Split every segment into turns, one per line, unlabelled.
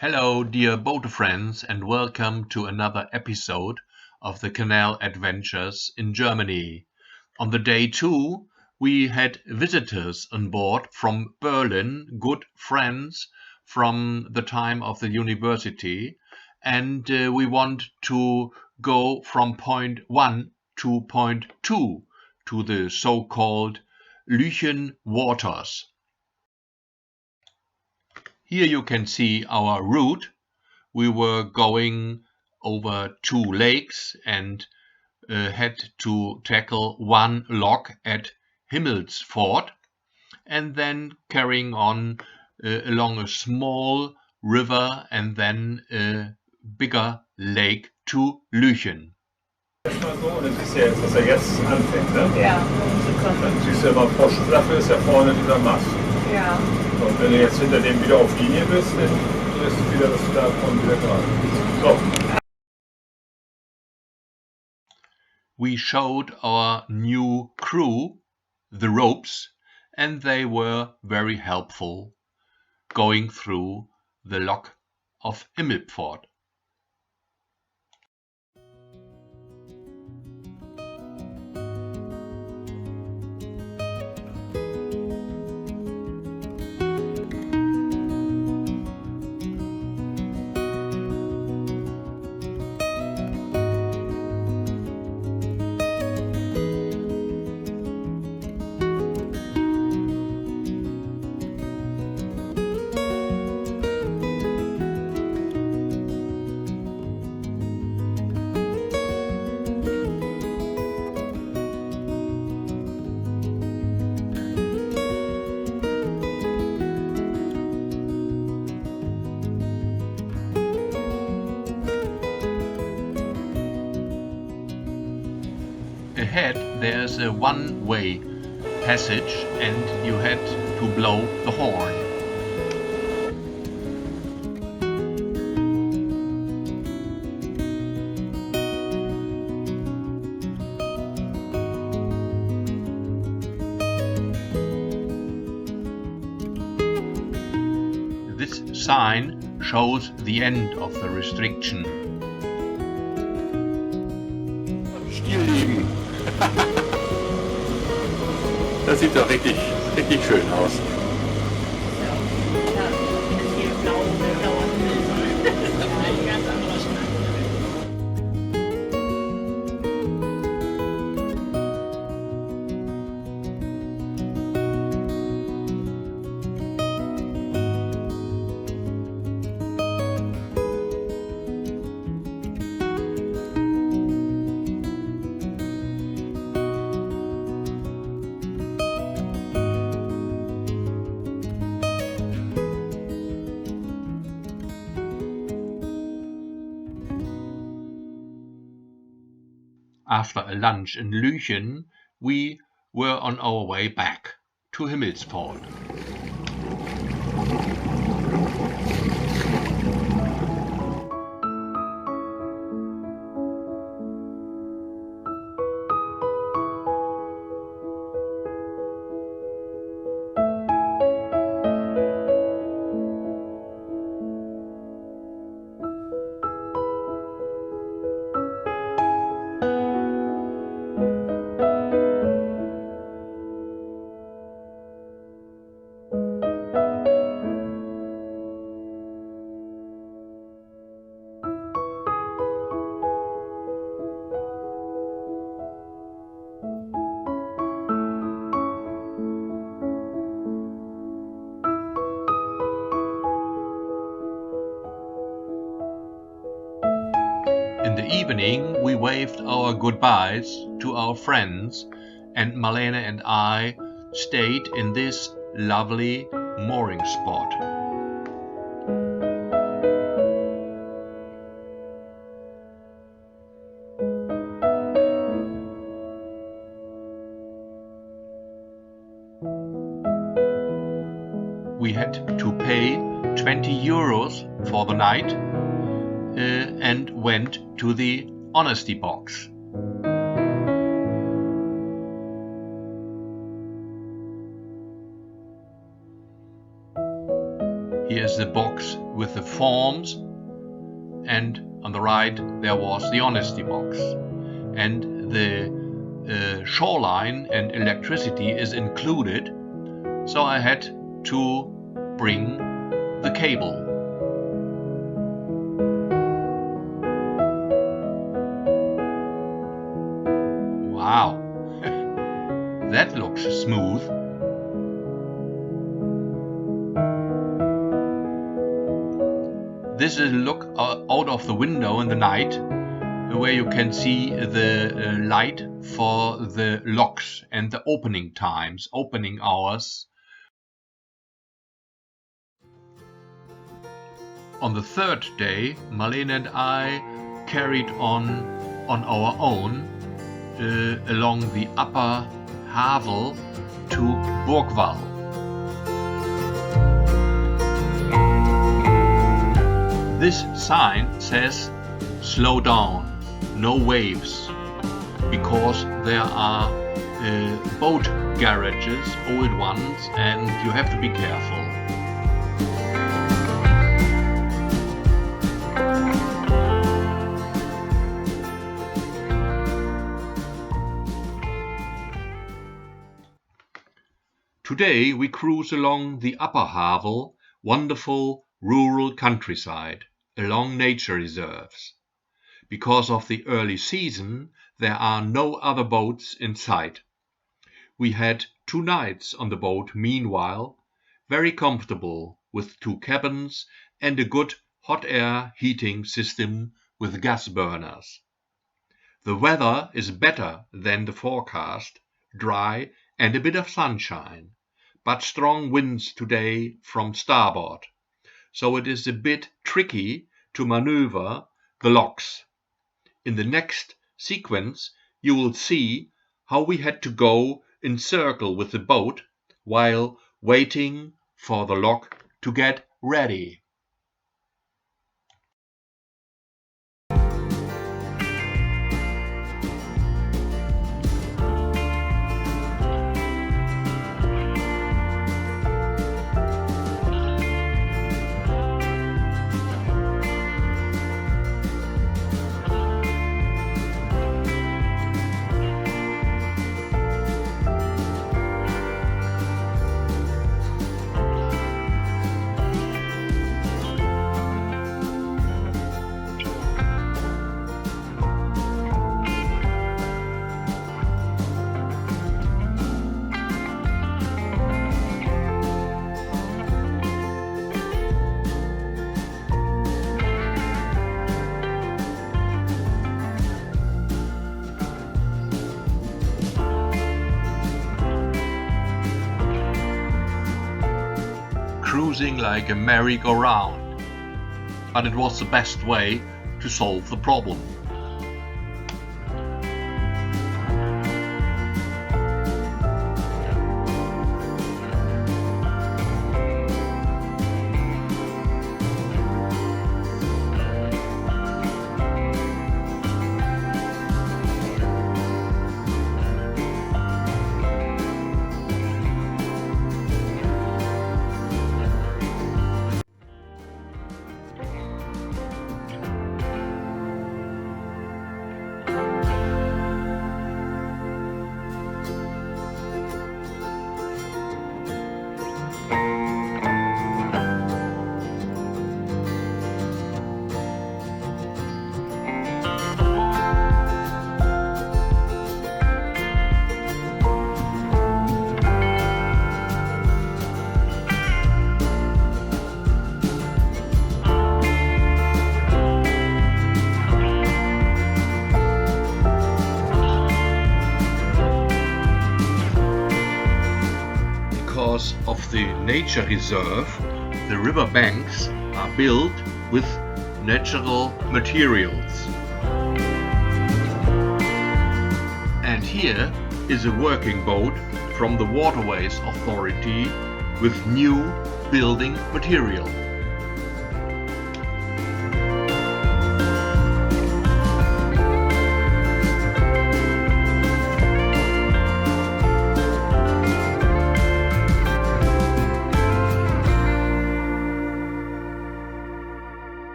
Hello, dear boat friends, and welcome to another episode of the Canal Adventures in Germany. On the day 2, we had visitors on board from Berlin, good friends from the time of the university, and we want to go from point 1 to point 2 to the so-called Lychen Waters. Here you can see our route. We were going over 2 lakes and had to tackle one lock at Himmelsfort and then carrying on along a small river and then a bigger lake to Lychen.
Erstmal so, und dann siehst du ja jetzt, dass er jetzt anfängt, ne?
Ja, zu kommen.
Dann siehst du immer Postflache, ist ja vorne dieser Mast.
Ja.
Und wenn du jetzt hinter dem wieder auf Linie bist, dann ist es wieder, dass du da vorne wieder gerade bist. So.
We showed our new crew the ropes and they were very helpful going through the lock of Himmelpfort. Ahead there's a one-way passage and you had to blow the horn. This sign shows the end of the restriction.
Stiel liegen. Das sieht doch richtig schön aus.
After a lunch in Lychen, we were on our way back to Himmelsfort. In the evening, we waved our goodbyes to our friends, and Marlene and I stayed in this lovely mooring spot. We had to pay 20 euros for the night and went to the honesty box. Here is the box with the forms, and on the right there was the honesty box. And the shoreline and electricity is included, so I had to bring the cable. Wow, that looks smooth. This is a look out of the window in the night, where you can see the light for the locks and the opening times, opening hours. On the third day, Marlene and I carried on our own along the upper Havel to Burgwall. This sign says slow down, no waves, because there are boat garages, old ones, and you have to be careful. Today we cruise along the upper Havel, wonderful rural countryside, along nature reserves. Because of the early season, there are no other boats in sight. We had 2 nights on the boat meanwhile, very comfortable with 2 cabins and a good hot air heating system with gas burners. The weather is better than the forecast, dry and a bit of sunshine, but strong winds today from starboard, so it is a bit tricky to maneuver the locks. In the next sequence you will see how we had to go in circle with the boat while waiting for the lock to get ready. Cruising like a merry-go-round, but it was the best way to solve the problem. Because of the nature reserve, the river banks are built with natural materials. And here is a working boat from the Waterways Authority with new building material.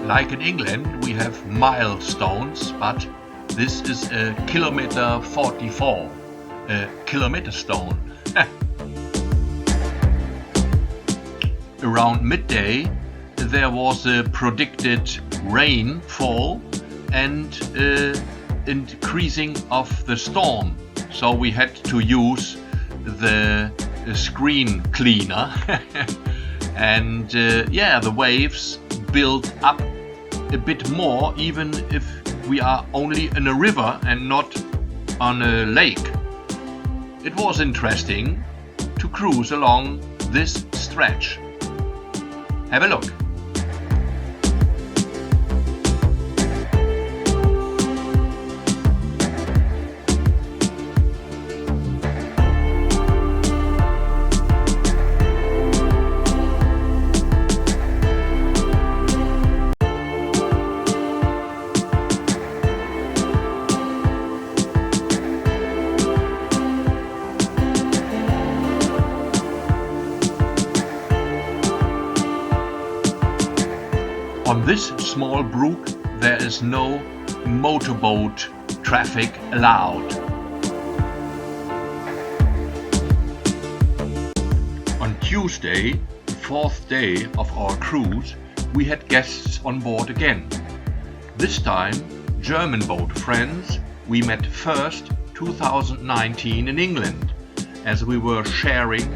Like in England, we have milestones, but this is a kilometer 44, a kilometer stone. Around midday, there was a predicted rainfall and increasing of the storm. So we had to use the screen cleaner and the waves built up a bit more, even if we are only in a river and not on a lake. It was interesting to cruise along this stretch. Have a look. On this small brook, there is no motorboat traffic allowed. On Tuesday, the fourth day of our cruise, we had guests on board again. This time, German boat friends we met first 2019 in England, as we were sharing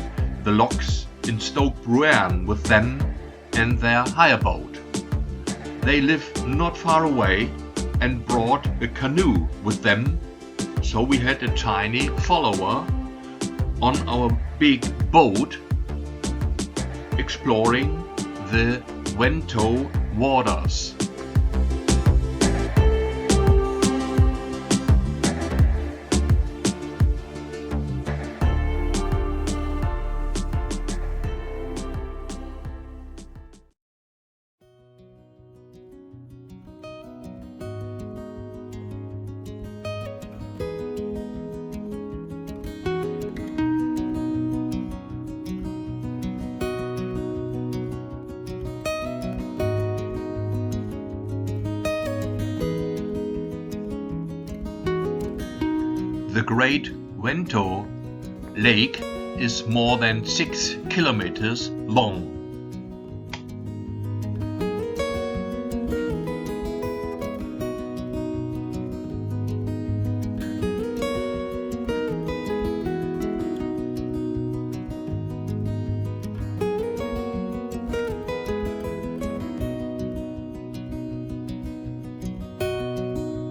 the locks in Stoke-Bruerne with them and their hire boat. They live not far away and brought a canoe with them, so we had a tiny follower on our big boat exploring the Wentow Waters. The Great Wentow Lake is more than 6 kilometers long.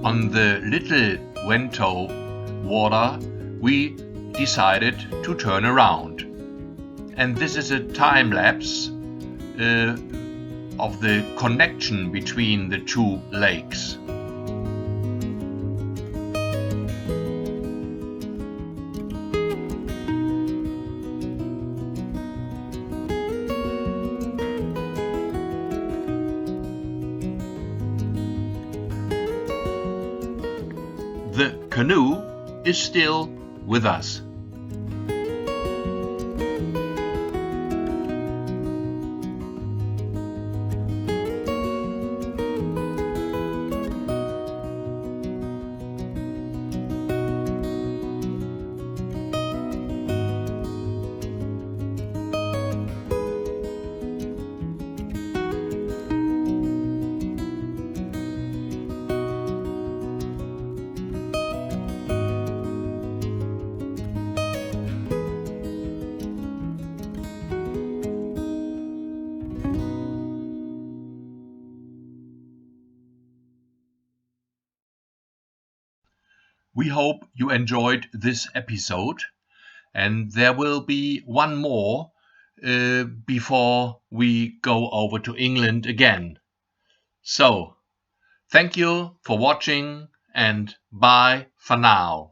On the little Wentow Water, we decided to turn around. And this is a time lapse of the connection between the two lakes. The canoe is still with us. We hope you enjoyed this episode, and there will be one more before we go over to England again. So, thank you for watching and bye for now.